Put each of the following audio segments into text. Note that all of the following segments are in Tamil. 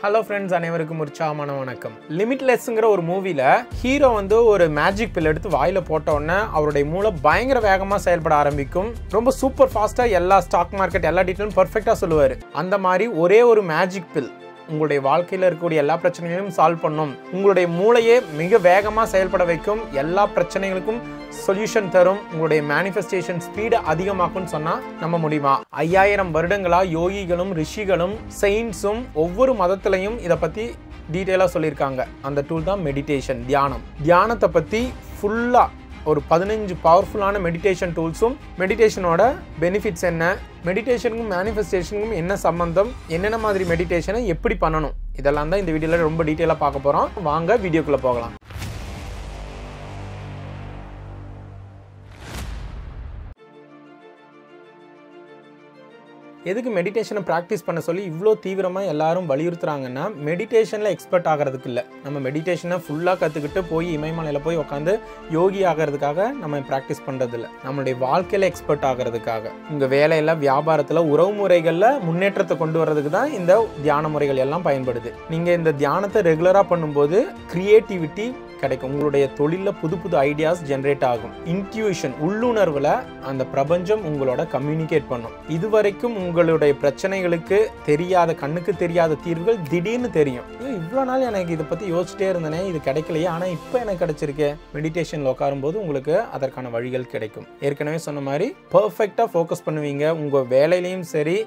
Hello friends, அனைவருக்கும் உற்சாகமான வணக்கம். லிமிட்லெஸ்ங்கற ஒரு மூவில ஹீரோ ஒரு மேஜிக் பில் எடுத்து வாயில போட்ட உடனே அவருடைய மூளை பயங்கர வேகமா செயல்பட ஆரம்பிக்கும். ரொம்ப சூப்பர் ஃபாஸ்டா எல்லா ஸ்டாக் மார்க்கெட் எல்லா டீடைலும் பெர்ஃபெக்ட்டா சொல்லுவாரு. அந்த மாதிரி ஒரே ஒரு மேஜிக் பில் உங்களுடைய வாழ்க்கையில இருக்கக்கூடிய எல்லா பிரச்சனைகளையும் சால்வ் பண்ணும். உங்களுடைய மூளையே மிக வேகமா செயல்பட வைக்கும். எல்லா பிரச்சனைகளுக்கும் சொல்யூஷன் தரும். உங்களுடைய மேனிஃபெஸ்டேஷன் ஸ்பீட் அதிகமாக்கும்னு சொன்னா நம்ப முடியுமா? 5000 வருடங்களா யோகிகளும் ரிஷிகளும் செயின்ட்ஸும் ஒவ்வொரு மதத்திலையும் இத பத்தி டீடைலா சொல்லியிருக்காங்க. அந்த டூல் தான் மெடிடேஷன், தியானம். தியானத்தை பத்தி ஃபுல்லா ஒரு 15 பவர்ஃபுல்லான மெடிடேஷன் டூல்ஸும், மெடிடேஷனோட பெனிஃபிட்ஸ் என்ன, மெடிடேஷனுக்கும் மேனிஃபெஸ்டேஷனுக்கும் என்ன சம்பந்தம், என்னென்ன மாதிரி மெடிடேஷனை எப்படி பண்ணணும், இதெல்லாம் தான் இந்த வீடியோல ரொம்ப டீடைலா பார்க்க போறோம். வாங்க வீடியோக்குள்ள போகலாம். எதுக்கு மெடிடேஷனை ப்ராக்டிஸ் பண்ண சொல்லி இவ்வளோ தீவிரமாக எல்லாரும் வலியுறுத்துறாங்கன்னா, மெடிடேஷனில் எக்ஸ்பர்ட் ஆகிறதுக்கு இல்லை. நம்ம மெடிடேஷனை ஃபுல்லாக கற்றுக்கிட்டு போய் இமயமலையில் போய் உட்காந்து யோகி ஆகிறதுக்காக நம்ம ப்ராக்டிஸ் பண்ணுறதில்ல. நம்மளுடைய வாழ்க்கையில் எக்ஸ்பர்ட் ஆகிறதுக்காக, உங்கள் வேலையில், வியாபாரத்தில், உறவு முறைகளில் முன்னேற்றத்தை கொண்டு வர்றதுக்கு தான் இந்த தியான முறைகள் எல்லாம் பயன்படுது. நீங்கள் இந்த தியானத்தை ரெகுலராக பண்ணும்போது கிரியேட்டிவிட்டி கிடைக்கும். உங்களுடைய தொழிலில் புது புது ஐடியாஸ் ஜென்ரேட் ஆகும். இன்ட்யூஷன், உள்ளுணர்வில் அந்த பிரபஞ்சம் உங்களோட கம்யூனிகேட் பண்ணும். இதுவரைக்கும் உங்களுடைய பிரச்சனைகளுக்கு தெரியாத, கண்ணுக்கு தெரியாத தீர்வுகள் திடீர்னு தெரியும். இவ்வளோ நாள் எனக்கு இதை பற்றி யோசிச்சிட்டே இருந்தேனே, இது கிடைக்கலையே, ஆனால் இப்போ எனக்கு கிடைச்சிருக்கு. மெடிடேஷனில் உட்காரும்போது உங்களுக்கு அதற்கான வழிகள் கிடைக்கும். ஏற்கனவே சொன்ன மாதிரி பர்ஃபெக்டாக ஃபோக்கஸ் பண்ணுவீங்க. உங்கள் வேலையிலையும் சரி,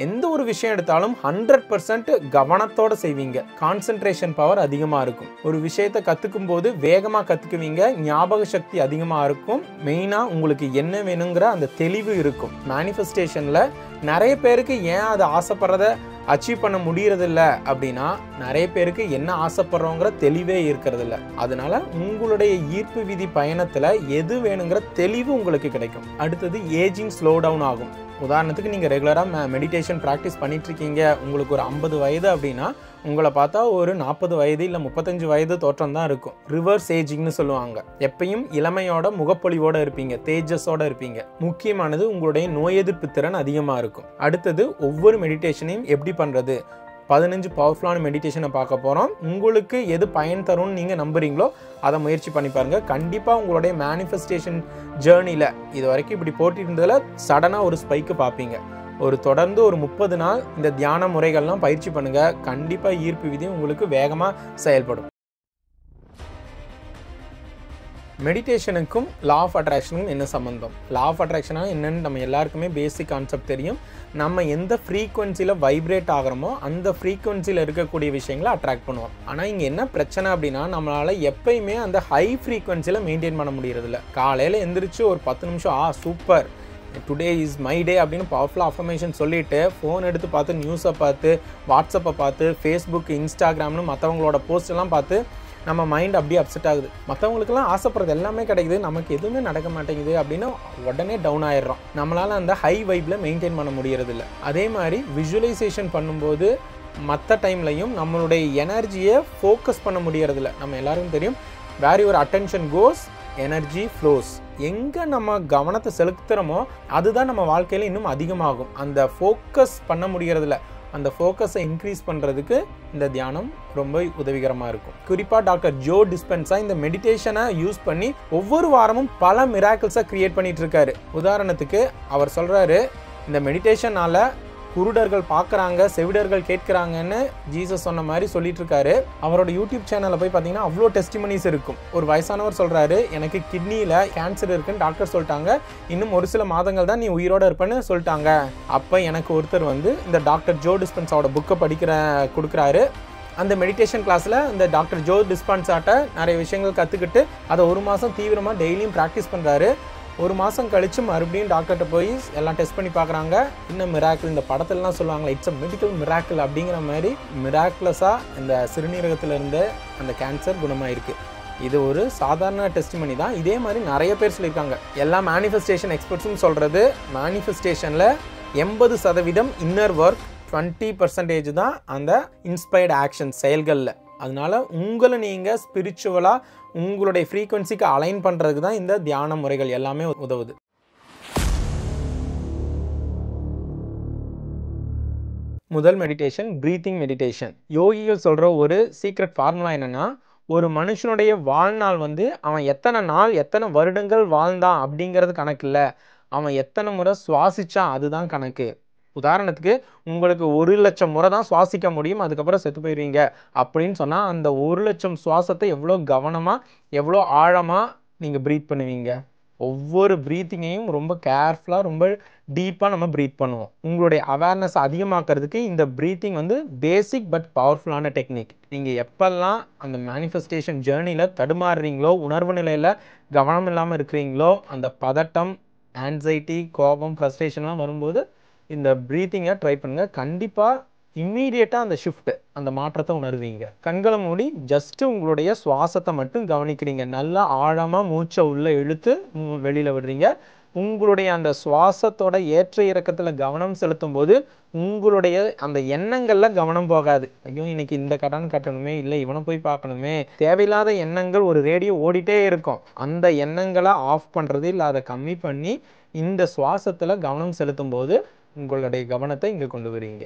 எந்த ஒரு விஷயம் எடுத்தாலும் 100% கவனத்தோட செய்வீங்க. கான்சென்ட்ரேஷன் பவர் அதிகமாக இருக்கும். ஒரு விஷயத்தை கற்றுக்கும் போது வேகமாக கற்றுக்குவீங்க. ஞாபக சக்தி அதிகமாக இருக்கும். மெயினாக உங்களுக்கு என்ன வேணுங்கிற அந்த தெளிவு இருக்கும். மேனிஃபெஸ்டேஷனில் நிறைய பேருக்கு ஏன் அதை ஆசைப்படுறத அச்சீவ் பண்ண முடியறதில்ல அப்படின்னா, நிறைய பேருக்கு என்ன ஆசைப்படுறோங்கிற தெளிவே இருக்கிறதில்ல. அதனால உங்களுடைய ஈர்ப்பு விதி பயணத்தில் எது வேணுங்கிற தெளிவு உங்களுக்கு கிடைக்கும். அடுத்தது ஏஜிங் ஸ்லோ டவுன் ஆகும். உதாரணத்துக்கு நீங்கள் ரெகுலராக மெடிடேஷன் ப்ராக்டிஸ் பண்ணிட்டு இருக்கீங்க. உங்களுக்கு ஒரு 50 வயது அப்படின்னா, உங்களை பார்த்தா ஒரு 40 வயது இல்லை 35 வயது தோற்றம் தான் இருக்கும். ரிவர்ஸ் ஏஜிங்னு சொல்லுவாங்க. எப்பயும் இளமையோட, முகப்பொலிவோட இருப்பீங்க, தேஜஸோட இருப்பீங்க. முக்கியமானது உங்களுடைய நோய் எதிர்ப்பு திறன் அதிகமாக இருக்கும். அடுத்தது ஒவ்வொரு மெடிடேஷனையும் எப்படி பண்ணுறது, 15 பவர்ஃபுல்லான மெடிடேஷனை பார்க்க போகிறோம். உங்களுக்கு எது பயன் தரும்னு நீங்கள் நம்புறீங்களோ அதை முயற்சி பண்ணி பாருங்கள். கண்டிப்பாக உங்களுடைய மேனிஃபெஸ்டேஷன் ஜேர்னியில் இது வரைக்கும் இப்படி போட்டிட்டு இருந்ததில் சடனாக ஒரு ஸ்பைக்கு பார்ப்பீங்க. தொடர்ந்து ஒரு 30 நாள் இந்த தியான முறைகள்லாம் பயிற்சி பண்ணுங்கள். கண்டிப்பாக ஈர்ப்பு விதி உங்களுக்கு வேகமாக செயல்படும். மெடிடேஷனுக்கும் லா ஆஃப் அட்ராக்ஷனுக்கும் என்ன சம்பந்தம்? லா ஆஃப் அட்ராக்ஷனாக என்னன்னு நம்ம எல்லாருக்குமே பேசிக் கான்செப்ட் தெரியும். நம்ம எந்த ஃப்ரீக்வன்சியில் வைப்ரேட் ஆகிறோமோ அந்த ஃப்ரீக்வன்சியில் இருக்கக்கூடிய விஷயங்களை அட்ராக்ட் பண்ணுவோம். ஆனால் இங்கே என்ன பிரச்சனை அப்படின்னா, நம்மளால் எப்பயுமே அந்த ஹை ஃப்ரீக்வன்சியில் மெயின்டைன் பண்ண முடியறதில்ல. காலையில் எந்திரிச்சு ஒரு 10 நிமிஷம் super, today is my day அப்படின்னு பவர்ஃபுல் அஃபர்மேஷன் சொல்லிவிட்டு ஃபோன் எடுத்து பார்த்து, நியூஸை பார்த்து, வாட்ஸ்அப்பை பார்த்து, ஃபேஸ்புக், இன்ஸ்டாகிராம்னு மற்றவங்களோட போஸ்டெல்லாம் பார்த்து நம்ம மைண்ட் அப்படியே அப்செட் ஆகுது. மற்றவங்களுக்கெல்லாம் ஆசைப்படுறது எல்லாமே கிடைக்குது, நமக்கு எதுவுமே நடக்க மாட்டேங்குது அப்படின்னு உடனே டவுன் ஆயிடுறோம். நம்மளால் அந்த ஹை வைப்பில் மெயின்டைன் பண்ண முடியறதில்ல. அதே மாதிரி விஜுவலைசேஷன் பண்ணும்போது மற்ற டைம்லையும் நம்மளுடைய எனர்ஜியை ஃபோக்கஸ் பண்ண முடியறதில்ல. நம்ம எல்லாருக்கும் தெரியும், where your attention goes energy flows. எங்கே நம்ம கவனத்தை செலுத்துகிறோமோ அதுதான் நம்ம வாழ்க்கையில் இன்னும் அதிகமாகும். அந்த ஃபோக்கஸ் பண்ண முடியறதில்ல. அந்த ஃபோக்கஸை இன்க்ரீஸ் பண்ணுறதுக்கு இந்த தியானம் ரொம்ப உதவிகரமாக இருக்கும். குறிப்பாக டாக்டர் ஜோ டிஸ்பென்ஸா இந்த மெடிடேஷனை யூஸ் பண்ணி ஒவ்வொரு வாரமும் பல மிராக்கிள்ஸை கிரியேட் பண்ணிட்டு இருக்காரு. உதாரணத்துக்கு அவர் சொல்கிறாரு, இந்த மெடிடேஷனால் குருடர்கள் பார்க்குறாங்க, செவிடர்கள் கேட்குறாங்கன்னு ஜீசஸ் சொன்ன மாதிரி சொல்லிட்டு இருக்காரு. அவரோட யூடியூப் சேனலில் போய் பார்த்தீங்கன்னா அவ்வளோ டெஸ்டிமனிஸ் இருக்கும். ஒரு வயசானவர் சொல்கிறாரு, எனக்கு கிட்னியில் கேன்சர் இருக்குன்னு டாக்டர் சொல்லிட்டாங்க, இன்னும் ஒரு சில மாதங்கள் தான் நீ உயிரோடு இருப்பேன்னு சொல்லிட்டாங்க. அப்போ எனக்கு ஒருத்தர் இந்த டாக்டர் ஜோ டிஸ்பென்ஸாவோட புக்கை கொடுக்குறாரு. அந்த மெடிடேஷன் கிளாஸில் இந்த டாக்டர் ஜோ டிஸ்பென்ஸாட்ட நிறைய விஷயங்கள் கற்றுக்கிட்டு அதை 1 மாதம் தீவிரமாக டெய்லியும் ப்ராக்டிஸ் பண்ணுறாரு. 1 மாதம் கழித்து மறுபடியும் டாக்டர்கிட்ட போய் எல்லாம் டெஸ்ட் பண்ணி பார்க்குறாங்க. இன்னும் மிராக்கிள், இந்த படத்துலலாம் சொல்லுவாங்களே இட்ஸ் அ மெடிக்கல் மிராக்கிள் அப்படிங்கிற மாதிரி மிராக்குலஸாக இந்த சிறுநீரகத்தில் இருந்த அந்த கேன்சர் குணமாயிருக்கு. இது ஒரு சாதாரண டெஸ்டிமனி தான். இதே மாதிரி நிறைய பேர் சொல்லியிருக்காங்க. எல்லா மேனிஃபெஸ்டேஷன் எக்ஸ்பர்ட்ஸும் சொல்கிறது, மேனிஃபெஸ்டேஷனில் 80% இன்னர் ஒர்க், 20% தான் அந்த இன்ஸ்பயர்டு ஆக்ஷன், செயல்களில். அதனால உங்களை நீங்கள் ஸ்பிரிச்சுவலாக உங்களுடைய ஃப்ரீக்வன்சிக்கு அலைன் பண்ணுறதுக்கு தான் இந்த தியான முறைகள் எல்லாமே உதவுது. முதல் மெடிடேஷன் ப்ரீத்திங் மெடிடேஷன். யோகிகள் சொல்கிற ஒரு சீக்ரெட் ஃபார்முலா என்னென்னா, ஒரு மனுஷனுடைய வாழ்நாள் வந்து அவன் எத்தனை நாள் எத்தனை வருடங்கள் வாழ்ந்தான் அப்படிங்கிறது கணக்கு இல்லை, அவன் எத்தனை முறை சுவாசித்தான் அதுதான் கணக்கு. உதாரணத்துக்கு உங்களுக்கு 1,00,000 முறை தான் சுவாசிக்க முடியும், அதுக்கப்புறம் செத்து போயிடுவீங்க அப்படின்னு சொன்னால் அந்த 1,00,000 சுவாசத்தை எவ்வளோ கவனமாக எவ்வளோ ஆழமாக நீங்கள் ப்ரீத் பண்ணுவீங்க. ஒவ்வொரு ப்ரீத்திங்கையும் ரொம்ப கேர்ஃபுல்லாக ரொம்ப டீப்பாக நம்ம ப்ரீத் பண்ணுவோம். உங்களுடைய அவேர்னஸ் அதிகமாக்கிறதுக்கு இந்த ப்ரீத்திங் வந்து பேசிக் பட் பவர்ஃபுல்லான டெக்னிக். நீங்கள் எப்பெல்லாம் அந்த மேனிஃபெஸ்டேஷன் ஜேர்னியில் தடுமாறுறீங்களோ, உணர்வு நிலையில் கவனம் இல்லாமல் இருக்கிறீங்களோ, அந்த பதட்டம், ஆன்சைட்டி, கோபம், ஃப்ரஸ்ட்ரேஷன்லாம் வரும்போது இந்த ப்ரீத்திங்கை ட்ரை பண்ணுங்கள். கண்டிப்பாக இம்மீடியட்டாக அந்த ஷிஃப்ட், அந்த மாற்றத்தை உணர்வீங்க. கண்களை மூடி ஜஸ்ட்டு உங்களுடைய சுவாசத்தை மட்டும் கவனிக்கிறீங்க. நல்லா ஆழமாக மூச்சை உள்ளே இழுத்து வெளியில் விடுறீங்க. உங்களுடைய அந்த சுவாசத்தோட ஏற்ற இறக்கத்தில் கவனம் செலுத்தும் போது உங்களுடைய அந்த எண்ணங்களில் கவனம் போகாது. ஐயோ இன்னைக்கு இந்த கடன் கட்டணுமே, இல்லை இவனை போய் பார்க்கணுமே, தேவையில்லாத எண்ணங்கள் ஒரு ரேடியோ ஓடிட்டே இருக்கும். அந்த எண்ணங்களை ஆஃப் பண்ணுறது இல்லை, அதை கம்மி பண்ணி இந்த சுவாசத்தில் கவனம் செலுத்தும் போது உங்களுடைய கவனத்தை இங்கே கொண்டு வரீங்க.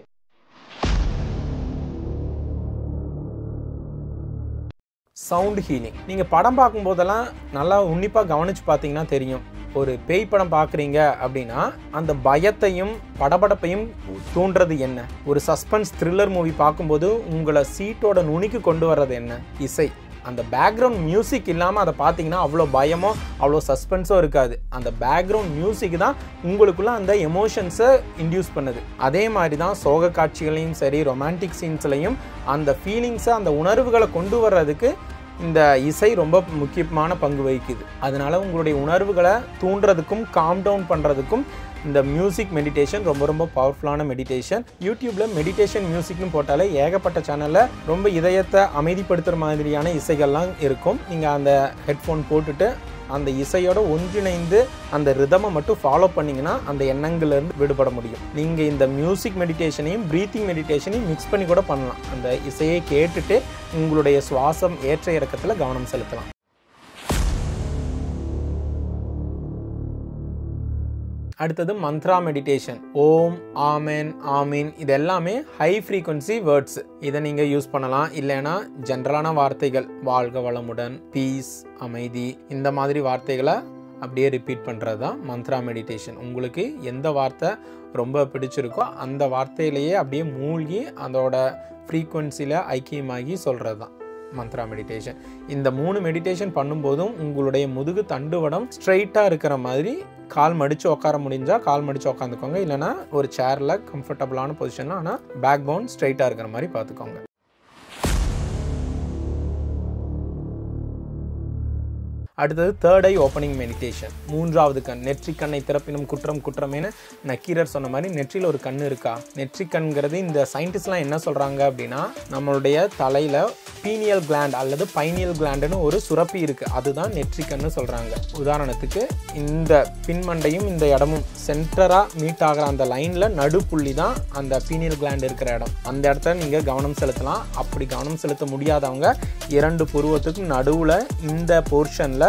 Sound healing. நீங்கள் படம் பார்க்கும்போதெல்லாம் நல்லா உன்னிப்பாக கவனித்து பார்த்தீங்கன்னா தெரியும். ஒரு பேய் படம் பார்க்குறீங்க அப்படின்னா அந்த பயத்தையும் படபடப்பையும் தூண்டுறது என்ன? ஒரு சஸ்பென்ஸ் த்ரில்லர் மூவி பார்க்கும்போது உங்களை சீட்டோட நுனிக்கு கொண்டு வர்றது என்ன? இசை. அந்த பேக்ரவுண்ட் மியூசிக் இல்லாமல் அதை பார்த்தீங்கன்னா அவ்வளோ பயமோ அவ்வளோ சஸ்பென்ஸோ இருக்காது. அந்த பேக்ரவுண்ட் மியூசிக் தான் உங்களுக்குள்ள அந்த எமோஷன்ஸை இன்டியூஸ் பண்ணுது. அதே மாதிரி தான் சோக காட்சிகளையும் சரி, ரொமான்டிக் சீன்ஸ்லையும் அந்த ஃபீலிங்ஸை, அந்த உணர்வுகளை கொண்டு வர்றதுக்கு இந்த இசை ரொம்ப முக்கியமான பங்கு வகிக்குது. அதனால உங்களுடைய உணர்வுகளை தூண்டுறதுக்கும் காம் டவுன் பண்ணுறதுக்கும் இந்த மியூசிக் மெடிடேஷன் ரொம்ப ரொம்ப பவர்ஃபுல்லான மெடிடேஷன். யூடியூப்பில் மெடிடேஷன் மியூசிக்னு போட்டாலே ஏகப்பட்ட சேனலில் ரொம்ப இதயத்தை அமைதிப்படுத்துகிற மாதிரியான இசைகள்லாம் இருக்கும். நீங்கள் அந்த ஹெட்ஃபோன் போட்டுட்டு அந்த இசையோட ஒன்றிணைந்து அந்த ரிதமை மட்டும் ஃபாலோ பண்ணிங்கன்னா அந்த எண்ணங்கள்லேருந்து விடுபட முடியும். நீங்கள் இந்த மியூசிக் மெடிடேஷனையும் ப்ரீத்திங் மெடிடேஷனையும் மிக்ஸ் பண்ணி கூட பண்ணலாம். அந்த இசையை கேட்டுட்டு உங்களுடைய சுவாசம் ஏற்ற இறக்கத்தில் கவனம் செலுத்தலாம். அடுத்தது மந்த்ரா மெடிடேஷன். ஓம், ஆமேன், ஆமீன் இது எல்லாமே ஹை ஃப்ரீக்வன்சி வேர்ட்ஸ். இதை நீங்கள் யூஸ் பண்ணலாம். இல்லைன்னா ஜென்ரலான வார்த்தைகள், வாழ்க வளமுடன், பீஸ், அமைதி, இந்த மாதிரி வார்த்தைகளை அப்படியே ரிப்பீட் பண்ணுறது தான் மந்த்ரா மெடிடேஷன். உங்களுக்கு எந்த வார்த்தை ரொம்ப பிடிச்சிருக்கோ அந்த வார்த்தையிலேயே அப்படியே மூழ்கி அதோட ஃப்ரீக்வன்சியில் ஐக்கியமாகி சொல்கிறது தான் மந்த்ரா மெடிடேஷன். இந்த 3 மெடிடேஷன் பண்ணும்போதும் உங்களுடைய முதுகு தண்டுவடம் ஸ்ட்ரைட்டாக இருக்கிற மாதிரி கால் மடித்து உட்கார முடிஞ்சால் கால் மடித்து உட்காந்துக்கோங்க. இல்லைனா ஒரு சேரில் கம்ஃபர்டபுளான பொசிஷனில், ஆனால் பேக் போன் ஸ்ட்ரைட்டாக இருக்கிற மாதிரி பார்த்துக்கோங்க. அடுத்தது தேர்ட் ஐ ஓப்பனிங் மெடிடேஷன். 3வது கண். நெற்றிக்கண்ணை திறப்பினும் குற்றம் குற்றமேனு நக்கீரர் சொன்ன மாதிரி நெற்றியில் ஒரு கண் இருக்கா? நெற்றிக்கண்கிறது இந்த சயின்டிஸ்ட்லாம் என்ன சொல்கிறாங்க அப்படின்னா, நம்மளுடைய தலையில் பீனியல் கிளாண்ட் அல்லது பைனியல் கிளாண்டுன்னு ஒரு சுரப்பி இருக்குது, அதுதான் நெற்றிக்கண்ணு சொல்கிறாங்க. உதாரணத்துக்கு இந்த பின்மண்டையும் இந்த இடமும் சென்டராக மீட் ஆகிற அந்த லைனில் நடுப்புள்ளி தான் அந்த பீனியல் கிளாண்ட் இருக்கிற இடம். அந்த இடத்த நீங்கள் கவனம் செலுத்தலாம். அப்படி கவனம் செலுத்த முடியாதவங்க 2 புருவத்துக்கும் நடுவில் இந்த போர்ஷனில்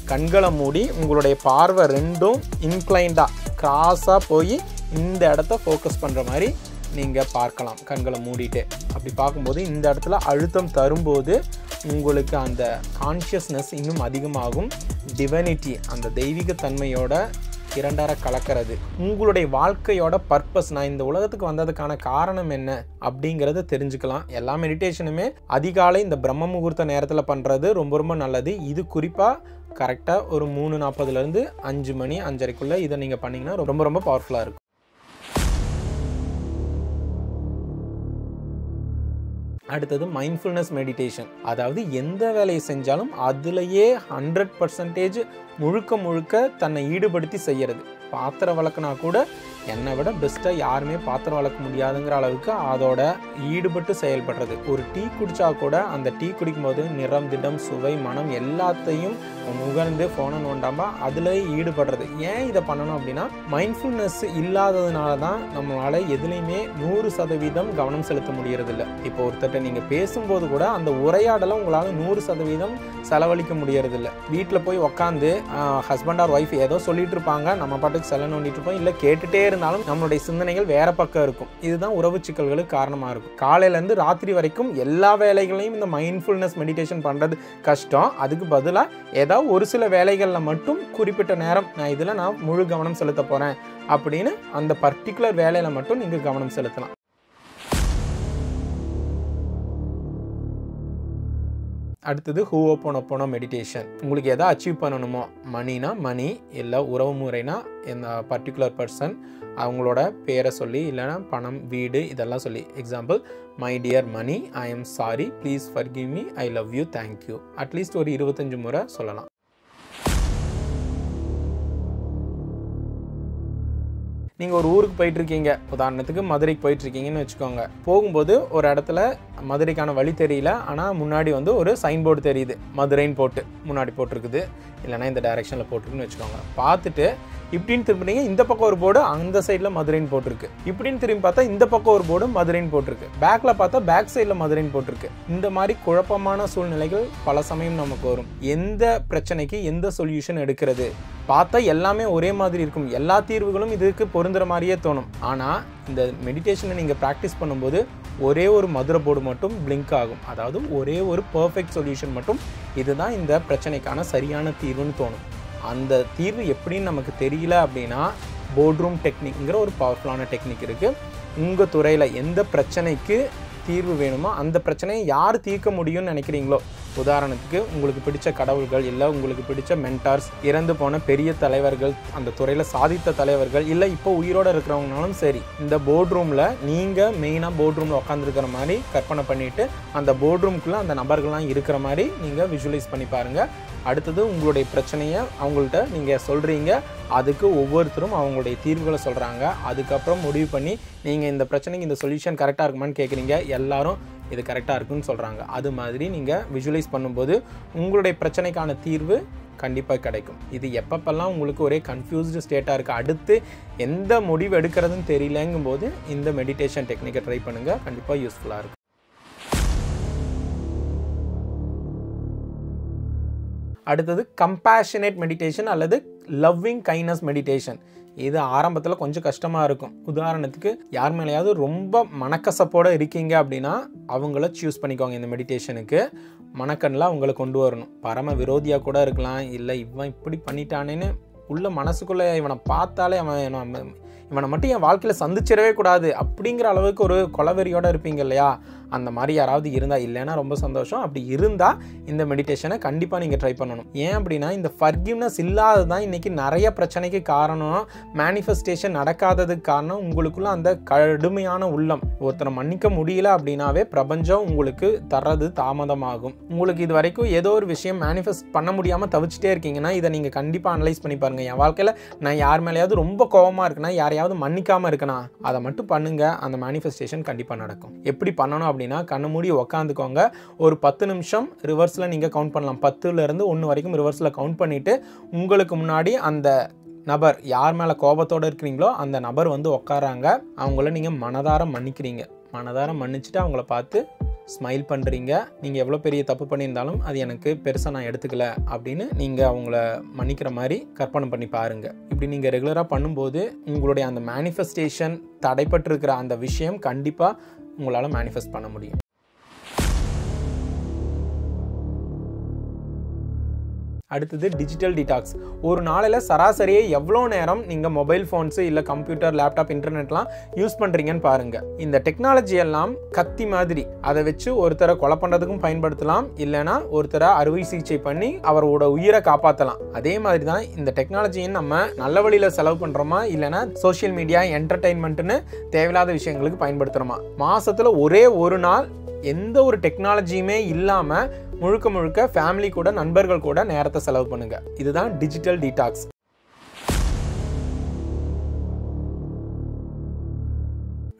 கண்களை மூடி உங்களுடைய பார்வை 2ம் இன்க்ளைண்டாக கிராஸாக போய் இந்த இடத்த ஃபோக்கஸ் பண்ணுற மாதிரி நீங்கள் பார்க்கலாம் கண்களை மூடிட்டு. அப்படி பார்க்கும்போது இந்த இடத்துல அழுத்தம் தரும்போது உங்களுக்கு அந்த கான்ஷியஸ்னஸ் இன்னும் அதிகமாகும். டிவைனிட்டி, அந்த தெய்வீகத்தன்மையோட இரண்டரை கலக்கிறது. உங்களுடைய வாழ்க்கையோட பர்பஸ், நான் இந்த உலகத்துக்கு வந்ததுக்கான காரணம் என்ன அப்படிங்கிறத தெரிஞ்சுக்கலாம். எல்லா மெடிடேஷனுமே அதிகாலை இந்த பிரம்ம முகூர்த்த நேரத்தில் பண்ணுறது ரொம்ப ரொம்ப நல்லது. இது குறிப்பாக கரெக்டாக ஒரு 3:40 5 மணி 5:30 இதை நீங்கள் பண்ணிங்கன்னா ரொம்ப ரொம்ப பவர்ஃபுல்லாக இருக்கும். அடுத்தது மைண்ட்ஃபுல்னஸ் மெடிடேஷன். அதாவது எந்த வேலையை செஞ்சாலும் அதுலேயே 100% முழுக்க தன்னை ஈடுபடுத்தி செய்கிறது. பாத்திரம் வளர்க்கினா கூட என்னை விட பெஸ்ட்டாக யாருமே பாத்திரம் வளர்க்க முடியாதுங்கிற அளவுக்கு அதோட ஈடுபட்டு செயல்படுறது. ஒரு டீ குடித்தா கூட அந்த டீ குடிக்கும்போது நிறம், திடம், சுவை, மனம் எல்லாத்தையும் நுகர்ந்து ஃபோனை நோண்டாமல் அதில் ஈடுபடுறது. ஏன் இதை பண்ணணும் அப்படின்னா, மைண்ட்ஃபுல்னஸ் இல்லாததுனால தான் நம்மளால் எதுலேயுமே 100% கவனம் செலுத்த முடியறதில்ல. இப்போ ஒருத்தட்ட நீங்கள் பேசும்போது கூட அந்த உரையாடலை உங்களால் 100% செலவழிக்க முடியறதில்ல. வீட்டில் போய் உக்காந்து ஹஸ்பண்ட் ஆர் ஒய்ஃப் ஏதோ சொல்லிட்டு இருப்பாங்க, நம்ம பாட்டுக்கு செல்ல நோண்டிட்டு இருப்போம், இல்லை கேட்டுகிட்டே இருந்தாலும் நம்மளுடைய சிந்தனைகள் வேற பக்கம் இருக்கும். இதுதான் உறவு சிக்கல்களுக்கு காரணமாக இருக்கும். காலையிலேருந்து ராத்திரி வரைக்கும் எல்லா வேலைகளையும் இந்த மைண்ட்ஃபுல்னஸ் மெடிடேஷன் பண்ணுறது கஷ்டம். அதுக்கு பதிலாக ஏதாவது ஒரு சில வேலைகளில் மட்டும் குறிப்பிட்ட நேரம் நான் முழு கவனம் செலுத்த போகிறேன் அப்படின்னு அந்த பர்டிகுலர் வேலையில் மட்டும் நீங்கள் கவனம் செலுத்தலாம். அடுத்தது ஹோஓபோனோபோனோ மெடிடேஷன். உங்களுக்கு எதை அச்சீவ் பண்ணணுமோ, மணினா மணி, இல்லை உறவு முறைனா இந்த பர்டிகுலர் பர்சன் அவங்களோட பேரை சொல்லி, இல்லைனா பணம், வீடு இதெல்லாம் சொல்லி, example my dear money, I am sorry, please forgive me, I love you, thank you, at least ஒரு 25 முறை சொல்லலாம். நீங்கள் ஒரு ஊருக்கு போயிட்டுருக்கீங்க, உதாரணத்துக்கு மதுரைக்கு போயிட்டுருக்கீங்கன்னு வச்சுக்கோங்க. போகும்போது ஒரு இடத்துல மதுரைக்கான வழி தெரியல, ஆனால் முன்னாடி ஒரு சைன் போர்டு தெரியுது, மதுரைன்னு போட்டு முன்னாடி போட்டிருக்குது, இல்லைனா இந்த டைரெக்ஷனில் போட்டிருக்குன்னு வச்சுக்கோங்க. பார்த்துட்டு இப்படின்னு திரும்பினீங்க, இந்த பக்கம் ஒரு போர்டு அந்த சைடில் மதுரைன்னு போட்டிருக்கு. இப்படின்னு திரும்பி பார்த்தா இந்த பக்கம் ஒரு போர்டு மதுரைன்னு போட்டிருக்கு. பேக்கில் பார்த்தா பேக் சைடில் மதுரைன்னு போட்டிருக்கு. இந்த மாதிரி குழப்பமான சூழ்நிலைகள் பல சமயம் நமக்கு வரும். எந்த பிரச்சனைக்கு எந்த சொல்யூஷன் எடுக்கிறது? பார்த்தா எல்லாமே ஒரே மாதிரி இருக்கும், எல்லா தீர்வுகளும் இதுக்கு பொருந்துற மாதிரியே தோணும். ஆனால் இந்த மெடிடேஷனை நீங்கள் ப்ராக்டிஸ் பண்ணும்போது ஒரே ஒரு மதுரை போர்டு மட்டும் பிளிங்க் ஆகும். அதாவது ஒரே ஒரு பர்ஃபெக்ட் சொல்யூஷன் மட்டும், இதுதான் இந்த பிரச்சனைக்கான சரியான தீர்வுன்னு தோணும். அந்த தீர்வு எப்படின்னு நமக்கு தெரியல அப்படின்னா போர்ட் ரூம் டெக்னிக்ங்கிற ஒரு பவர்ஃபுல்லான டெக்னிக் இருக்குது. உங்கள் துறையில் எந்த பிரச்சனைக்கு தீர்வு வேணுமோ அந்த பிரச்சனையை யார் தீர்க்க முடியும்னு நினைக்கிறீங்களோ, உதாரணத்துக்கு உங்களுக்கு பிடிச்ச கடவுள்கள், இல்லை உங்களுக்கு பிடிச்ச மென்டார்ஸ், இறந்து போன பெரிய தலைவர்கள், அந்த துறையில் சாதித்த தலைவர்கள், இல்லை இப்போ உயிரோடு இருக்கிறவங்கனாலும் சரி, இந்த போர்ட் ரூமில் நீங்கள் மெயினாக போர்ட் ரூமில் உட்காந்துருக்கிற மாதிரி கற்பனை பண்ணிவிட்டு அந்த போர்ட் ரூம்குள்ளே அந்த நபர்கள்லாம் இருக்கிற மாதிரி நீங்கள் விஷுவலைஸ் பண்ணி பாருங்கள். அடுத்தது உங்களுடைய பிரச்சனையை அவங்கள்ட்ட நீங்கள் சொல்கிறீங்க, அதுக்கு ஒவ்வொருத்தரும் அவங்களுடைய தீர்வுகளை சொல்கிறாங்க. அதுக்கப்புறம் முடிவு பண்ணி நீங்கள் இந்த பிரச்சனைக்கு இந்த சொல்யூஷன் கரெக்டாக இருக்குமான்னு கேட்குறீங்க, எல்லாரும் இது கரெக்டாக இருக்குன்னு சொல்கிறாங்க. அது மாதிரி நீங்கள் விஷுவலைஸ் பண்ணும்போது உங்களுடைய பிரச்சனைக்கான தீர்வு கண்டிப்பாக கிடைக்கும். இது எப்பப்பெல்லாம் உங்களுக்கு ஒரே கன்ஃபியூஸ்டு ஸ்டேட்டாக இருக்குது, அடுத்து எந்த முடிவு எடுக்கிறதுன்னு தெரியலங்கும்போது இந்த மெடிடேஷன் டெக்னிக்கை ட்ரை பண்ணுங்கள், கண்டிப்பாக யூஸ்ஃபுல்லாக இருக்கும். அடுத்தது கம்பேஷனேட் மெடிடேஷன் அல்லது லவ்விங் கைண்ட்னஸ் மெடிடேஷன். இது ஆரம்பத்தில் கொஞ்சம் கஷ்டமாக இருக்கும். உதாரணத்துக்கு யார் மேலேயாவது ரொம்ப மனக்கசப்போடு இருக்கீங்க அப்படின்னா அவங்கள சூஸ் பண்ணிக்கோங்க. இந்த மெடிடேஷனுக்கு மனக்கண்ணில் அவங்கள கொண்டு வரணும். பரம விரோதியாக கூட இருக்கலாம், இல்லை இவன் இப்படி பண்ணிட்டானேன்னு உள்ள மனசுக்குள்ளே இவனை பார்த்தாலே இவனை மட்டும் என் வாழ்க்கையில் சந்திச்சிடவே கூடாது அப்படிங்கிற அளவுக்கு ஒரு கொலவெறியோடு இருப்பீங்க இல்லையா, அந்த மாதிரி யாராவது இருந்தால், இல்லைன்னா ரொம்ப சந்தோஷம். அப்படி இருந்தால் இந்த மெடிடேஷனை கண்டிப்பாக நீங்கள் ட்ரை பண்ணணும். ஏன் அப்படின்னா இந்த ஃபர்கிவ்னஸ் இல்லாதது தான் இன்றைக்கி நிறைய பிரச்சனைக்கு காரணம். மேனிஃபெஸ்டேஷன் நடக்காததுக்கு காரணம் உங்களுக்குள்ள அந்த கடுமையான உள்ளம். ஒருத்தரை மன்னிக்க முடியல அப்படின்னாவே பிரபஞ்சம் உங்களுக்கு தர்றது தாமதமாகும். உங்களுக்கு இது வரைக்கும் ஏதோ ஒரு விஷயம் மேனிஃபெஸ்ட் பண்ண முடியாமல் தவிச்சிட்டே இருக்கீங்கன்னா இதை நீங்கள் கண்டிப்பாக அனலைஸ் பண்ணி பாருங்கள். என் வாழ்க்கையில் நான் யார் மேலேயாவது ரொம்ப கோபமாக இருக்குன்னா, யாரையாவது மன்னிக்காமல் இருக்கனா, அதை மட்டும் பண்ணுங்கள், அந்த மேனிஃபெஸ்டேஷன் கண்டிப்பாக நடக்கும். எப்படி பண்ணணும் அப்படின்னா கண்ணை மூடி உக்காந்துக்கோங்க. ஒரு 10 நிமிஷம் ரிவர்ஸில் நீங்கள் கவுண்ட் பண்ணலாம். 10லேருந்து 1 வரைக்கும் ரிவர்ஸில் கவுண்ட் பண்ணிவிட்டு உங்களுக்கு முன்னாடி அந்த நபர் யார் மேலே கோபத்தோடு இருக்கிறீங்களோ அந்த நபர் உட்காராங்க. அவங்கள நீங்கள் மனதார மன்னிக்கிறீங்க. மனதார மன்னிச்சுட்டு அவங்கள பார்த்து ஸ்மைல் பண்ணுறீங்க. நீங்கள் எவ்வளோ பெரிய தப்பு பண்ணியிருந்தாலும் அது எனக்கு பெருசாக நான் எடுத்துக்கல அப்படின்னு நீங்கள் அவங்கள மன்னிக்கிற மாதிரி கற்பனை பண்ணி பாருங்கள். இப்படி நீங்கள் ரெகுலராக பண்ணும்போது உங்களுடைய அந்த மேனிஃபெஸ்டேஷன் தடைப்பட்டிருக்கிற அந்த விஷயம் கண்டிப்பாக உங்களால் மேனிஃபெஸ்ட் பண்ண முடியும். அடுத்தது டிஜிட்டல் டிடாக்ஸ். ஒரு நாளையில் சராசரியே எவ்வளோ நேரம் நீங்கள் மொபைல் ஃபோன்ஸு இல்லை கம்ப்யூட்டர், லேப்டாப், இன்டர்நெட்லாம் யூஸ் பண்ணுறீங்கன்னு பாருங்கள். இந்த டெக்னாலஜி எல்லாம் கத்தி மாதிரி, அதை வச்சு ஒருத்தரை கொலை பண்ணுறதுக்கும் பயன்படுத்தலாம், இல்லைனா ஒருத்தரை அறுவை சிகிச்சை பண்ணி அவரோட உயிரை காப்பாற்றலாம். அதே மாதிரி தான் இந்த டெக்னாலஜியை நம்ம நல்ல வழியில் செலவு பண்ணுறோமா, இல்லைனா சோஷியல் மீடியா, என்டர்டெயின்மெண்ட்டுன்னு தேவையில்லாத விஷயங்களுக்கு பயன்படுத்துகிறோமா. மாதத்தில் ஒரே ஒரு நாள் எந்த ஒரு டெக்னாலஜியுமே இல்லாமல் முழுக்க முழுக்க ஃபேமிலி கூட, நண்பர்கள் கூட நேரத்தை செலவு பண்ணுங்க. இதுதான் டிஜிட்டல் டீடாக்ஸ்.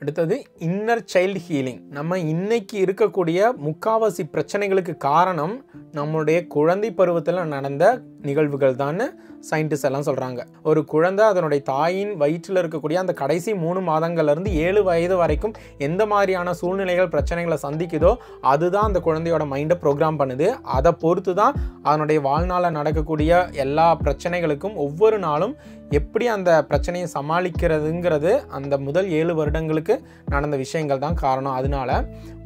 அடுத்தது இன்னர் சைல்டு ஹீலிங். நம்ம இன்னைக்கு இருக்கக்கூடிய முக்காவாசி பிரச்சனைகளுக்கு காரணம் நம்மளுடைய குழந்தை பருவத்தில் நடந்த நிகழ்வுகள் தான் சயின்டிஸ்ட் எல்லாம் சொல்கிறாங்க. ஒரு குழந்தை அதனுடைய தாயின் வயிற்றில் இருக்கக்கூடிய அந்த கடைசி 3 மாதங்கள்லேருந்து 7 வயது வரைக்கும் எந்த மாதிரியான சூழ்நிலைகள் பிரச்சனைகளை சந்திக்குதோ அதுதான் அந்த குழந்தையோட மைண்டை ப்ரோக்ராம் பண்ணுது. அதை பொறுத்து தான் அதனுடைய வாழ்நாளில் நடக்கக்கூடிய எல்லா பிரச்சனைகளுக்கும் ஒவ்வொரு நாளும் எப்படி அந்த பிரச்சனையை சமாளிக்கிறதுங்கிறது அந்த முதல் 7 வருடங்களுக்கு நடந்த விஷயங்கள் தான் காரணம். அதனால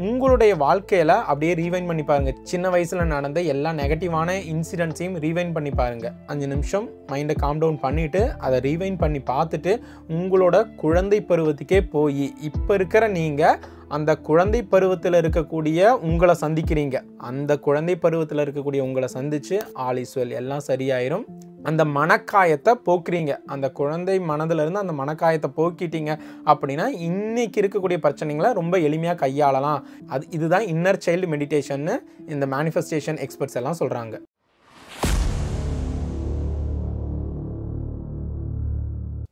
உங்களுடைய வாழ்க்கையில் அப்படியே ரீவைண்ட் பண்ணி பாருங்கள். சின்ன வயசில் நடந்த எல்லா நெகட்டிவான இன்சிடென்ட்ஸையும் ரீவைண்ட் பண்ணி பாருங்கள். 5 நிமிஷம் மைண்டை காம் டவுன் பண்ணிவிட்டு அதை ரீவைண்ட் பண்ணி பார்த்துட்டு உங்களோட குழந்தை பருவத்துக்கே போய் இப்போ இருக்கிற நீங்கள் அந்த குழந்தை பருவத்தில் இருக்கக்கூடிய உங்களை சந்திக்கிறீங்க. அந்த குழந்தை பருவத்தில் இருக்கக்கூடிய உங்களை சந்தித்து ஆல் இஸ் வெல், எல்லாம் சரியாயிரும். அந்த மனக்காயத்தை போக்குறீங்க. அந்த குழந்தை மனதிலிருந்து அந்த மனக்காயத்தை போக்கிட்டீங்க அப்படின்னா இன்னைக்கு இருக்கக்கூடிய பிரச்சனைகளை ரொம்ப எளிமையாக கையாளலாம். இதுதான் இன்னர் சைல்டு மெடிடேஷன்னு இந்த மேனிஃபெஸ்டேஷன் எக்ஸ்பர்ட்ஸ் எல்லாம் சொல்கிறாங்க.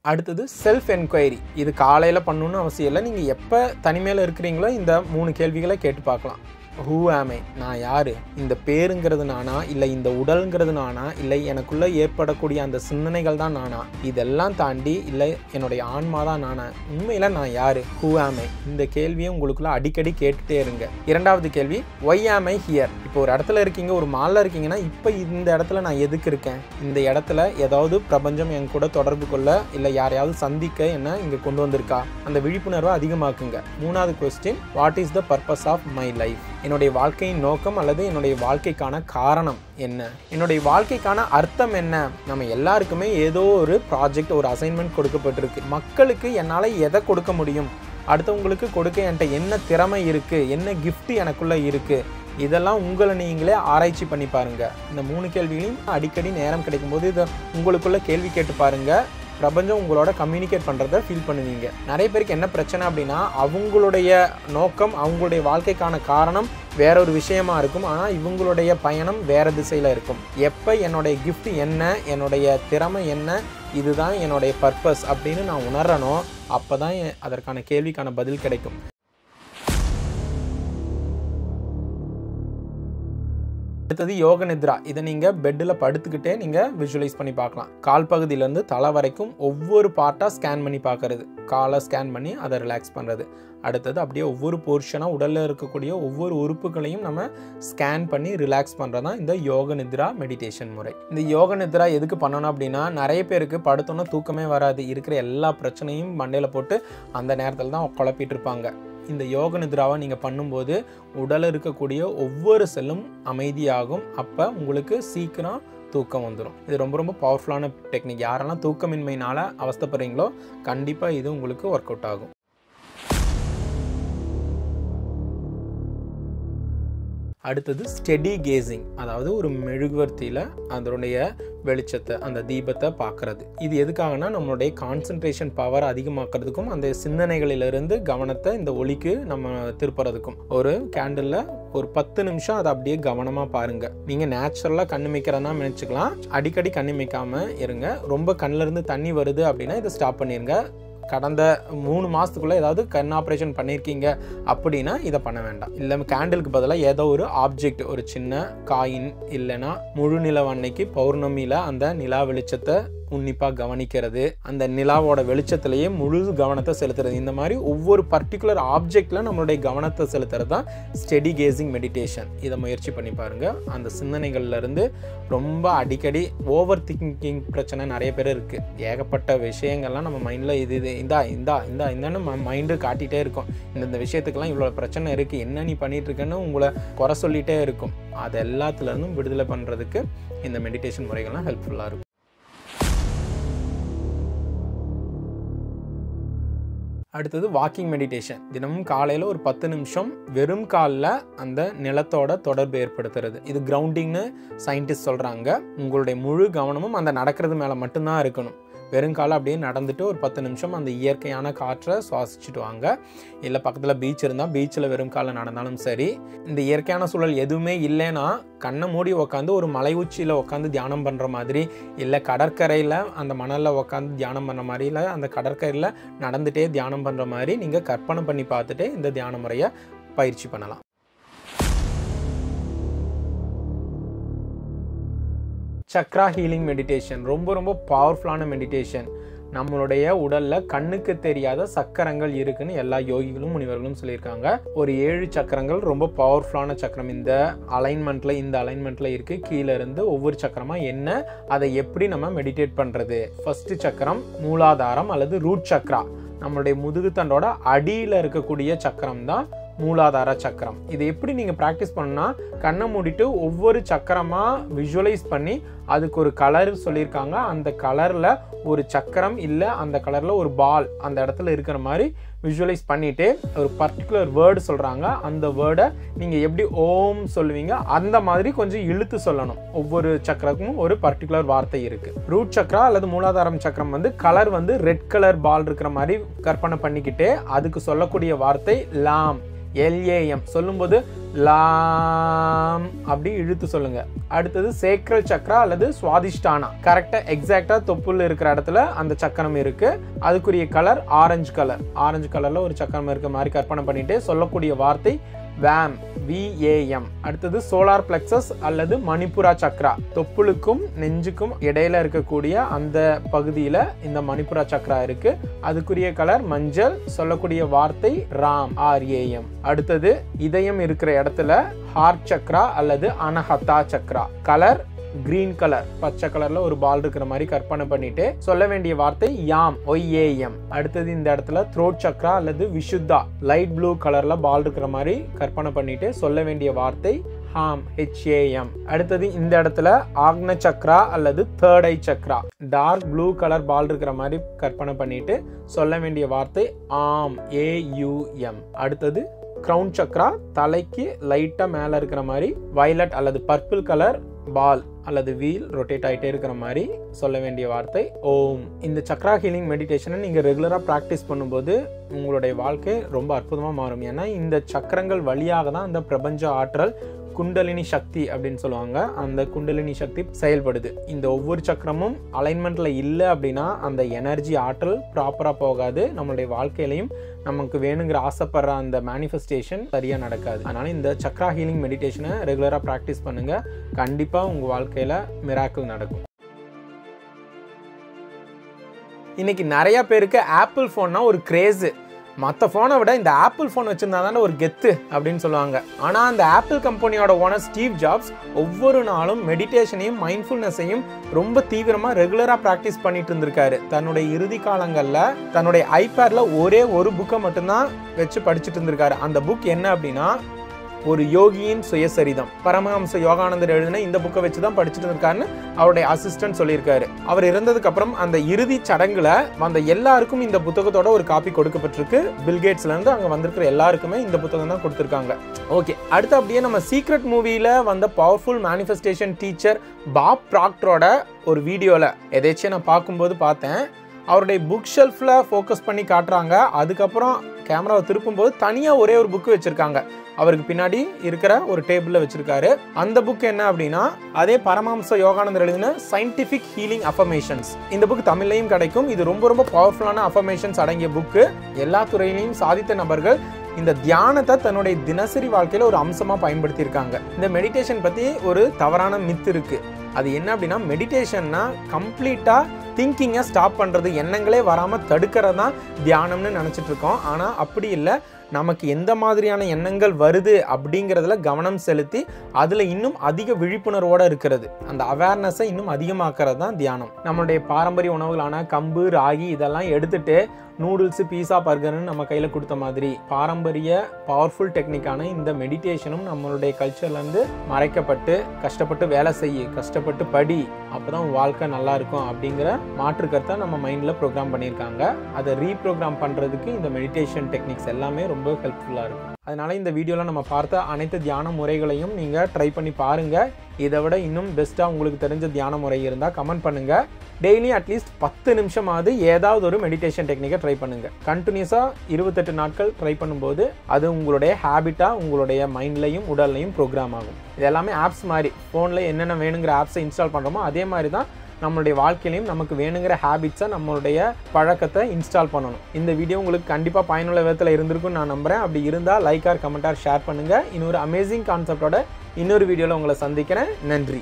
அடுத்தது செல்ஃப் என்கொயரி. இது காலையில் பண்ணணுன்னு அவசியம் இல்லை. நீங்கள் எப்போ தனிமையில் இருக்கிறீங்களோ இந்த 3 கேள்விகளை கேட்டு பார்க்கலாம். ஹூ ஆம் ஐ, நான் யார்? இந்த பேருங்கிறது நானா, இல்லை இந்த உடல்ங்கிறது நானா, இல்லை எனக்குள்ளே ஏற்படக்கூடிய அந்த சிந்தனைகள் தான் நானா, இதெல்லாம் தாண்டி இல்லை என்னுடைய ஆன்மா தான் நானா, உண்மையில் நான் யார்? ஹூ ஆம் ஐ? இந்த கேள்வியை உங்களுக்குள்ள அடிக்கடி கேட்டுகிட்டே இருங்க. 2வது கேள்வி, ஒய் ஆம் ஐ ஹியர்? இப்போ ஒரு இடத்துல இருக்கீங்க, ஒரு மாலில் இருக்கீங்கன்னா இப்போ இந்த இடத்துல நான் எதுக்கு இருக்கேன்? இந்த இடத்துல ஏதாவது பிரபஞ்சம் என் கூட தொடர்பு கொள்ள இல்லை யாரையாவது சந்திக்க என்ன இங்கே கொண்டு வந்திருக்கா? அந்த விழிப்புணர்வை அதிகமாக்குங்க. 3வது question, what is the purpose of my life? என்னுடைய வாழ்க்கையின் நோக்கம் அல்லது என்னுடைய வாழ்க்கைக்கான காரணம் என்ன? என்னுடைய வாழ்க்கைக்கான அர்த்தம் என்ன? நம்ம எல்லாருக்குமே ஏதோ ஒரு ப்ராஜெக்ட், ஒரு அசைன்மெண்ட் கொடுக்கப்பட்டிருக்கு. மக்களுக்கு என்னால் எதை கொடுக்க முடியும்? அடுத்தவங்களுக்கு கொடுக்க என்கிட்ட என்ன திறமை இருக்குது? என்ன கிஃப்ட் எனக்குள்ளே இருக்குது? இதெல்லாம் உங்களை நீங்களே ஆராய்ச்சி பண்ணி பாருங்கள். இந்த 3 கேள்விகளையும் அடிக்கடி நேரம் கிடைக்கும்போது இதை உங்களுக்குள்ளே கேள்வி கேட்டு பாருங்கள். பிரபஞ்சம் உங்களோட கம்யூனிகேட் பண்ணுறதை ஃபீல் பண்ணுவீங்க. நிறைய பேருக்கு என்ன பிரச்சனை அப்படின்னா அவங்களுடைய நோக்கம், அவங்களுடைய வாழ்க்கைக்கான காரணம் வேற ஒரு விஷயமா இருக்கும். ஆனால் இவங்களுடைய பயணம் வேறு திசையில் இருக்கும். எப்போ என்னுடைய கிஃப்ட் என்ன, என்னுடைய திறமை என்ன, இதுதான் என்னுடைய பர்பஸ் அப்படின்னு நான் உணர்றனோ அப்போ தான் அதற்கான கேள்விக்கான பதில் கிடைக்கும். அடுத்தது யோக நித்ரா. இதை நீங்கள் பெட்டில் படுத்துக்கிட்டே நீங்கள் விஷுவலைஸ் பண்ணி பார்க்கலாம். கால் பகுதியிலேருந்து தலை வரைக்கும் ஒவ்வொரு பார்ட்டாக ஸ்கேன் பண்ணி பார்க்கறது. காலை ஸ்கேன் பண்ணி அதை ரிலாக்ஸ் பண்ணுறது. அடுத்தது அப்படியே ஒவ்வொரு போர்ஷனாக உடலில் இருக்கக்கூடிய ஒவ்வொரு உறுப்புகளையும் நம்ம ஸ்கேன் பண்ணி ரிலாக்ஸ் பண்ணுறது தான் இந்த யோக நித்ரா மெடிடேஷன் முறை. இந்த யோக நித்ரா எதுக்கு பண்ணணும் அப்படின்னா நிறைய பேருக்கு படுத்தோன்னா தூக்கமே வராது. இருக்கிற எல்லா பிரச்சனையும் மண்டையில் போட்டு அந்த நேரத்தில் தான் குழப்பிட்டு இருப்பாங்க. இந்த யோக நித்ராவை நீங்கள் பண்ணும்போது உடலில் இருக்கக்கூடிய ஒவ்வொரு செல்லும் அமைதியாகும். அப்போ உங்களுக்கு சீக்கிரம் தூக்கம் வந்துடும். இது ரொம்ப ரொம்ப பவர்ஃபுல்லான டெக்னிக். யாரெல்லாம் தூக்கமின்மையினால் அவஸ்தைப்படுறீங்களோ கண்டிப்பாக இது உங்களுக்கு ஒர்க் அவுட் ஆகும். அடுத்தது ஸ்டெடி கேசிங். அதாவது ஒரு மெழுகுவர்த்தியில் அதனுடைய வெளிச்சத்தை, அந்த தீபத்தை பார்க்குறது. இது எதுக்காகனா நம்மளுடைய கான்சன்ட்ரேஷன் பவர் அதிகமாக்குறதுக்கும் அந்த சிந்தனைகளிலிருந்து கவனத்தை இந்த ஒளிக்கு நம்ம திருப்புறதுக்கும். ஒரு கேண்டிலில் ஒரு 10 நிமிஷம் அதை அப்படியே கவனமாக பாருங்கள். நீங்கள் நேச்சுரலாக கண்ணிமைக்கிறதா நினச்சிக்கலாம். அடிக்கடி கண்ணிமைக்காமல் இருங்க. ரொம்ப கண்ணிலேருந்து தண்ணி வருது அப்படின்னா இதை ஸ்டாப் பண்ணிடுங்க. கடந்த 3 மாதத்துக்குள்ளே ஏதாவது கண் ஆப்ரேஷன் பண்ணியிருக்கீங்க அப்படின்னா இதை பண்ண வேண்டாம். இல்லை கேண்டிலுக்கு பதிலாக ஏதோ ஒரு ஆப்ஜெக்ட், ஒரு சின்ன காயின் இல்லைன்னா முழு நிலவு அன்னைக்கு பௌர்ணமியில் அந்த நிலா வெளிச்சத்தை உன்னிப்பாக கவனிக்கிறது, அந்த நிலாவோட வெளிச்சத்திலேயே முழு கவனத்தை செலுத்துறது. இந்த மாதிரி ஒவ்வொரு பர்டிகுலர் ஆப்ஜெக்டில் நம்மளுடைய கவனத்தை செலுத்துறது தான் ஸ்டெடி கேசிங் மெடிடேஷன். இதை முயற்சி பண்ணி பாருங்கள். அந்த சிந்தனைகள்லேருந்து ரொம்ப அடிக்கடி ஓவர் திங்கிங் பிரச்சனை நிறைய பேர் இருக்குது. ஏகப்பட்ட விஷயங்கள்லாம் நம்ம மைண்டில் இது இந்தான்னு மைண்டு காட்டிகிட்டே இருக்கும். இந்த விஷயத்துக்கெல்லாம் இவ்வளோ பிரச்சனை இருக்குது, என்ன நீ பண்ணிகிட்டு இருக்கேன்னு உங்களை குறை சொல்லிகிட்டே இருக்கும். அது எல்லாத்துலேருந்தும் விடுதலை பண்ணுறதுக்கு இந்த மெடிடேஷன் முறைகள்லாம் ஹெல்ப்ஃபுல்லாக இருக்கும். அடுத்தது வாக்கிங் மெடிடேஷன். தினமும் காலையில் ஒரு 10 நிமிஷம் வெறும் காலில் அந்த நிலத்தோட தொடர்பு ஏற்படுத்துறது. இது கிரவுண்டிங்னு சயின்டிஸ்ட் சொல்கிறாங்க. உங்களுடைய முழு கவனமும் அந்த நடக்கிறது மேலே மட்டும்தான் இருக்கணும். வெறுங்காலம் அப்படியே நடந்துட்டு ஒரு 10 நிமிஷம் அந்த இயற்கையான காற்றை சுவாசிச்சுட்டு வாங்க. இல்லை பக்கத்தில் பீச் இருந்தால் பீச்சில் வெறும் காலம் நடந்தாலும் சரி. இந்த இயற்கையான சூழல் எதுவுமே இல்லைன்னா கண்ணை மூடி உக்காந்து ஒரு மலை உச்சியில் உட்காந்து தியானம் பண்ணுற மாதிரி, இல்லை கடற்கரையில் அந்த மணலில் உட்காந்து தியானம் பண்ணுற மாதிரி, இல்லை அந்த கடற்கரையில் நடந்துகிட்டே தியானம் பண்ணுற மாதிரி நீங்கள் கற்பனை பண்ணி பார்த்துட்டு இந்த தியான முறையை பயிற்சி பண்ணலாம். சக்ரா ஹீலிங் மெடிடேஷன் ரொம்ப ரொம்ப பவர்ஃபுல்லான மெடிடேஷன். நம்மளுடைய உடல்ல கண்ணுக்கு தெரியாத சக்கரங்கள் இருக்குன்னு எல்லா யோகிகளும் முனிவர்களும் சொல்லியிருக்காங்க. ஒரு 7 சக்கரங்கள் ரொம்ப பவர்ஃபுல்லான சக்கரம் இந்த அலைன்மெண்ட்ல இருக்கு. கீழே இருந்து ஒவ்வொரு சக்கரமா என்ன, அதை எப்படி நம்ம மெடிடேட் பண்றது. ஃபர்ஸ்ட் சக்கரம் மூலாதாரம் அல்லது ரூட் சக்ரா. நம்மளுடைய முதுகுத்தண்டோட அடியில் இருக்கக்கூடிய சக்கரம் தான் மூலாதார சக்கரம். இது எப்படி நீங்கள் ப்ராக்டிஸ் பண்ணணும்னா, கண்ணை மூடிட்டு ஒவ்வொரு சக்கரமாக விஷுவலைஸ் பண்ணி அதுக்கு ஒரு கலர் சொல்லியிருக்காங்க. அந்த கலரில் ஒரு சக்கரம் இல்லை அந்த கலரில் ஒரு பால் அந்த இடத்துல இருக்கிற மாதிரி விஷுவலைஸ் பண்ணிவிட்டு ஒரு பர்டிகுலர் வேர்டு சொல்கிறாங்க. அந்த வேர்டை நீங்கள் எப்படி ஓம் சொல்லுவீங்க அந்த மாதிரி கொஞ்சம் இழுத்து சொல்லணும். ஒவ்வொரு சக்கரமும் ஒரு பர்டிகுலர் வார்த்தை இருக்குது. ரூட் சக்கரா அல்லது மூலாதாரம் சக்கரம் கலர் ரெட் கலர் பால் இருக்கிற மாதிரி கற்பனை பண்ணிக்கிட்டு அதுக்கு சொல்லக்கூடிய வார்த்தை லாம், LAM சொல்லும்போது லாம் அப்படி இழுத்து சொல்லுங்க. அடுத்தது சேக்ரல் சக்ரா அல்லது சுவாதிஷ்டானா. கரெக்டா எக்ஸாக்டா தொப்புள் இருக்கிற இடத்துல அந்த சக்கரம் இருக்கு. அதுக்குரிய கலர் ஆரஞ்சு கலர். ஆரஞ்சு கலர்ல ஒரு சக்கரம் இருக்க மாதிரி கற்பனை பண்ணிட்டு சொல்லக்கூடிய வார்த்தை VAM, VAM. அடுத்தது சோலார் பிளெக்சஸ் அல்லது மணிப்புரா சக்ரா. தொப்புளுக்கும் நெஞ்சுக்கும் இடையில இருக்கக்கூடிய அந்த பகுதியில இந்த மணிப்புரா சக்ரா இருக்கு. அதுக்குரிய கலர் மஞ்சள். சொல்லக்கூடிய வார்த்தை ராம், RAM. அடுத்தது இதயம் இருக்கிற இடத்துல ஹார்ட் சக்ரா அல்லது அனஹதா சக்ரா. கலர் கிரீன் கலர், பச்சை கலர்ல ஒரு பால் இருக்கிற மாதிரி கற்பனை பண்ணிட்டு சொல்ல வேண்டிய வார்த்தை யாம், YAM. அடுத்தது இந்த இடத்துல த்ரோட் சக்ரா அல்லது விஷுத்தா, லைட் ப்ளூ கலர்ல பால் இருக்கிற மாதிரி கற்பனை பண்ணிட்டு சொல்ல வேண்டிய வார்த்தை ஹாம், HAM. அடுத்தது இந்த இடத்துல ஆக்ன சக்ரா அல்லது third eye chakra, dark blue colour ball இருக்கிற மாதிரி கற்பனை பண்ணிட்டு சொல்ல வேண்டிய வார்த்தை ஆம், AUM. அடுத்தது கிரவுன் சக்ரா, தலைக்கு லைட்டா மேல இருக்கிற மாதிரி வயலட் அல்லது பர்பிள் கலர் பால் அல்லது வீல் ரொட்டேட் ஆகிட்டே இருக்கிற மாதிரி சொல்ல வேண்டிய வார்த்தை ஓம். இந்த சக்ரா ஹீலிங் மெடிடேஷனை நீங்கள் ரெகுலராக ப்ராக்டிஸ் பண்ணும்போது உங்களுடைய வாழ்க்கை ரொம்ப அற்புதமாக மாறும். ஏன்னா இந்த சக்கரங்கள் வழியாக தான் அந்த பிரபஞ்ச ஆற்றல் குண்டலினி சக்தி அப்படின்னு சொல்லுவாங்க, அந்த குண்டலினி சக்தி செயல்படுது. இந்த ஒவ்வொரு சக்கரமும் அலைன்மெண்ட்ல இல்லை அப்படின்னா அந்த எனர்ஜி ஆற்றல் ப்ராப்பராக போகாது. நம்மளுடைய வாழ்க்கையிலையும் நமக்கு வேணுங்கிற ஆசைப்படுற அந்த மேனிஃபெஸ்டேஷன் சரியாக நடக்காது. அதனால இந்த சக்ரா ஹீலிங் மெடிடேஷனை ரெகுலராக ப்ராக்டிஸ் பண்ணுங்க. கண்டிப்பாக உங்கள் வாழ்க்கையில் மிராக்கிள் நடக்கும். இன்னைக்கு நிறைய பேருக்கு ஆப்பிள் ஃபோன்னா ஒரு கிரேஸு. மற்ற ஃபோனை விட இந்த ஆப்பிள் ஃபோன் வச்சுருந்தா தானே ஒரு கெத்து அப்படின்னு சொல்லுவாங்க. ஆனால் அந்த ஆப்பிள் கம்பெனியோட ஓனர் ஸ்டீவ் ஜாப்ஸ் ஒவ்வொரு நாளும் மெடிடேஷனையும் மைண்ட்ஃபுல்னஸையும் ரொம்ப தீவிரமாக ரெகுலராக ப்ராக்டிஸ் பண்ணிட்டு இருந்திருக்காரு. தன்னுடைய இறுதி காலங்களில் தன்னுடைய ஐபேடில் ஒரே ஒரு புக்கை மட்டும்தான் வச்சு படிச்சுட்டு இருந்திருக்காரு. அந்த புக் என்ன அப்படின்னா ஒரு யோகியின் சுயசரிதம். பரமஹம்ச யோகானந்தர் எழுதின இந்த புக்கை வச்சு தான் படிச்சுட்டு இருக்காருன்னு அவருடைய அசிஸ்டன்ட் சொல்லியிருக்காரு. அவர் இறந்ததுக்கு அப்புறம் அந்த இறுதி சடங்குல வந்த எல்லாருக்கும் இந்த புத்தகத்தோட ஒரு காப்பி கொடுக்கப்பட்டிருக்கு. பில்கேட்ஸ்ல இருந்து அங்க வந்திருக்கிற எல்லாருக்குமே இந்த புத்தகம் தான் கொடுத்திருக்காங்க. ஓகே, அடுத்து அப்படியே நம்ம சீக்ரெட் மூவில வந்த பவர்ஃபுல் மேனிஃபெஸ்டேஷன் டீச்சர் பாப் ப்ராக்டரோட ஒரு வீடியோல எதாச்சும் நான் பார்க்கும்போது பார்த்தேன். அவருடைய புக் ஷெல்ஃப்ல ஃபோக்கஸ் பண்ணி காட்டுறாங்க. அதுக்கப்புறம் கேமராவை திருப்பும்போது தனியாக ஒரே ஒரு புக்கு வச்சிருக்காங்க. அவருக்கு பின்னாடி இருக்கிற ஒரு டேபிளில் வச்சிருக்காரு. அந்த புக் என்ன அப்படின்னா அதே பரமஹம்ச யோகானந்தர் எழுதின சயின்டிஃபிக் ஹீலிங் அஃபர்மேஷன்ஸ். இந்த புக் தமிழ்லையும் கிடைக்கும். இது ரொம்ப ரொம்ப பவர்ஃபுல்லான அஃபர்மேஷன்ஸ் அடங்கிய புக்கு. எல்லா துறையிலையும் சாதித்த நபர்கள் இந்த தியானத்தை தன்னுடைய தினசரி வாழ்க்கையில ஒரு அம்சமா பயன்படுத்தியிருக்காங்க. இந்த மெடிடேஷன் பத்தி ஒரு தவறான மித்து இருக்கு. அது என்ன அப்படின்னா மெடிடேஷன்னா கம்ப்ளீட்டா திங்கிங்கை ஸ்டாப் பண்றது, எண்ணங்களே வராம தடுக்கிறது தான் தியானம்னு நினைச்சிட்டு இருக்கோம். ஆனா அப்படி இல்லை. நமக்கு எந்த மாதிரியான எண்ணங்கள் வருது அப்படிங்கிறதுல கவனம் செலுத்தி அதில் இன்னும் அதிக விழிப்புணர்வோடு இருக்கிறது, அந்த அவேர்னஸை இன்னும் அதிகமாக்குறது தான் தியானம். நம்மளுடைய பாரம்பரிய உணவுகளான கம்பு, ராகி இதெல்லாம் எடுத்துட்டு நூடுல்ஸு, பீஸா, பர்கர்னு நம்ம கையில் கொடுத்த மாதிரி பாரம்பரிய பவர்ஃபுல் டெக்னிக்கான இந்த மெடிடேஷனும் நம்மளுடைய கல்ச்சர்லேருந்து மறைக்கப்பட்டு கஷ்டப்பட்டு வேலை செய்ய, கஷ்டப்பட்டு படி, அப்போ தான் வாழ்க்கை நல்லா இருக்கும் அப்படிங்கிற மாற்று கருத்தை நம்ம மைண்டில் ப்ரோக்ராம் பண்ணியிருக்காங்க. அதை ரீப்ரோக்ராம் பண்ணுறதுக்கு இந்த மெடிடேஷன் டெக்னிக்ஸ் எல்லாமே ரொம்ப ஹெல்ப்ஃபுல்லாக இருக்கும். அதனால இந்த வீடியோவில் நம்ம பார்த்த அனைத்து தியான முறைகளையும் நீங்கள் ட்ரை பண்ணி பாருங்கள். இதை விட இன்னும் பெஸ்ட்டாக உங்களுக்கு தெரிஞ்ச தியான முறை இருந்தால் கமெண்ட் பண்ணுங்கள். டெய்லி அட்லீஸ்ட் 10 நிமிஷமாவது ஏதாவது ஒரு மெடிடேஷன் டெக்னிக்கை ட்ரை பண்ணுங்கள். கண்டினியூஸாக 28 நாட்கள் ட்ரை பண்ணும்போது அது உங்களுடைய ஹேபிட்டாக உங்களுடைய மைண்ட்லையும் உடல்லையும் ப்ரோக்ராம் ஆகும். இது எல்லாமே ஆப்ஸ் மாதிரி. ஃபோனில் என்னென்ன வேணுங்கிற ஆப்ஸை இன்ஸ்டால் பண்ணுறோமோ அதே மாதிரி தான் நம்மளுடைய வாழ்க்கையிலையும் நமக்கு வேணுங்கிற ஹேபிட்ஸை, நம்மளுடைய பழக்கத்தை இன்ஸ்டால் பண்ணணும். இந்த வீடியோ உங்களுக்கு கண்டிப்பாக பயனுள்ள விதத்தில் இருந்திருக்குன்னு நான் நம்புகிறேன். அப்படி இருந்தால் like or comment or share பண்ணுங்கள். இன்னொரு அமேசிங் கான்செப்டோட இன்னொரு வீடியோவில் உங்களை சந்திக்கிறேன். நன்றி.